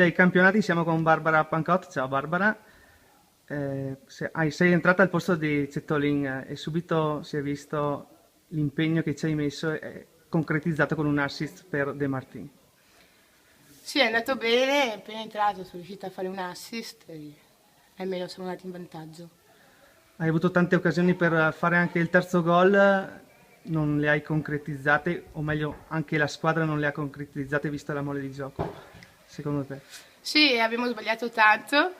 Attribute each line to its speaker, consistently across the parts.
Speaker 1: dai campionati siamo con Barbara Pancott. Ciao Barbara. Sei entrata al posto di Cetolin e subito si è visto l'impegno che ci hai messo e concretizzato con un assist per De Martini.
Speaker 2: Sì, è andato bene, appena entrato sono riuscita a fare un assist e almeno sono andati in vantaggio.
Speaker 1: Hai avuto tante occasioni per fare anche il terzo gol, non le hai concretizzate, o meglio, anche la squadra non le ha concretizzate vista la mole di gioco, secondo te?
Speaker 2: Sì, abbiamo sbagliato tanto,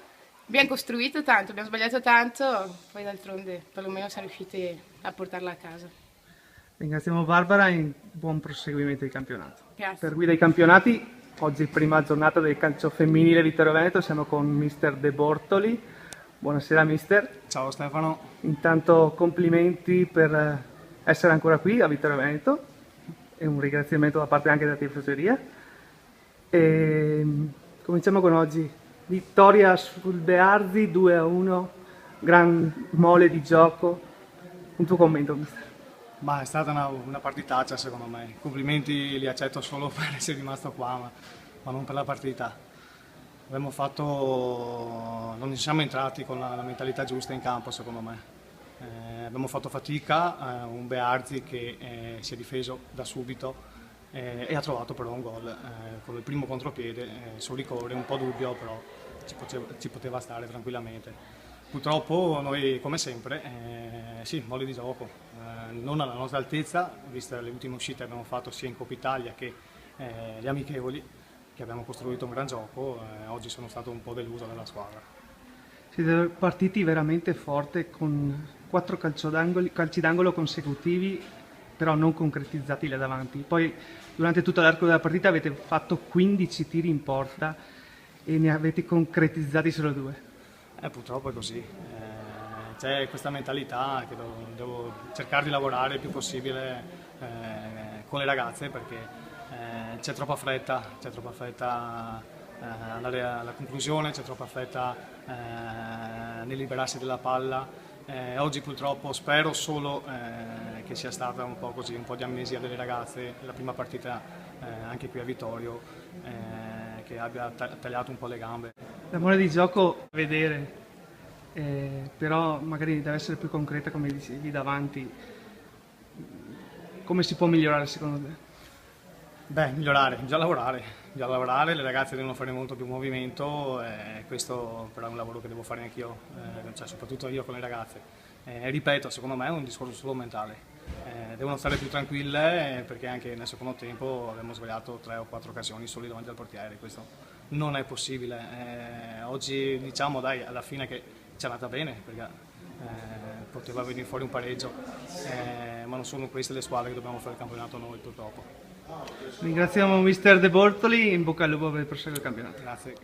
Speaker 2: abbiamo costruito tanto, abbiamo sbagliato tanto, poi d'altronde perlomeno siamo riusciti a portarla a casa.
Speaker 1: Ringraziamo Barbara e buon proseguimento di campionato. Per
Speaker 2: Grazie.
Speaker 1: guida i campionati, oggi prima giornata del calcio femminile Vittorio Veneto, siamo con mister De Bortoli. Buonasera mister.
Speaker 3: Ciao Stefano.
Speaker 1: Intanto complimenti per essere ancora qui a Vittorio Veneto e un ringraziamento da parte anche della tifoseria. E cominciamo con oggi. Vittoria sul Bearzi 2-1, gran mole di gioco. Un tuo commento mister?
Speaker 3: Ma è stata una partitaccia secondo me. Complimenti li accetto solo per essere rimasto qua, ma non per la partita. Non ci siamo entrati con la mentalità giusta in campo secondo me. Abbiamo fatto fatica, un Bearzi che si è difeso da subito e ha trovato però un gol con il primo contropiede sul rigore, un po' dubbio però ci poteva stare tranquillamente. Purtroppo noi come sempre, sì, mole di gioco, non alla nostra altezza, viste le ultime uscite che abbiamo fatto sia in Coppa Italia che gli amichevoli, che abbiamo costruito un gran gioco, oggi sono stato un po' deluso dalla squadra.
Speaker 1: Siete partiti veramente forte con 4 calci d'angolo consecutivi, però non concretizzati là davanti. Poi durante tutto l'arco della partita avete fatto 15 tiri in porta e ne avete concretizzati solo 2.
Speaker 3: Purtroppo è così. C'è questa mentalità che devo cercare di lavorare il più possibile con le ragazze perché c'è troppa fretta andare alla conclusione, c'è troppa fretta nel liberarsi della palla. Oggi purtroppo spero solo che sia stata un po' così, un po' di amnesia delle ragazze, la prima partita anche qui a Vittorio, che abbia tagliato un po' le gambe.
Speaker 1: L'amore di gioco vedere, però magari deve essere più concreta come dicevi davanti. Come si può migliorare secondo te?
Speaker 3: Beh, migliorare, bisogna lavorare, le ragazze devono fare molto più movimento, questo però è un lavoro che devo fare anch'io, cioè soprattutto io con le ragazze. Ripeto, secondo me è un discorso solo mentale, devono stare più tranquille perché anche nel secondo tempo abbiamo sbagliato 3 o 4 occasioni soli davanti al portiere, questo non è possibile. Oggi diciamo dai, alla fine che ci è andata bene perché poteva venire fuori un pareggio, ma non sono queste le squadre che dobbiamo fare il campionato noi purtroppo.
Speaker 1: Ringraziamo mister De Bortoli, in bocca al lupo per il proseguo del campionato.
Speaker 3: Grazie.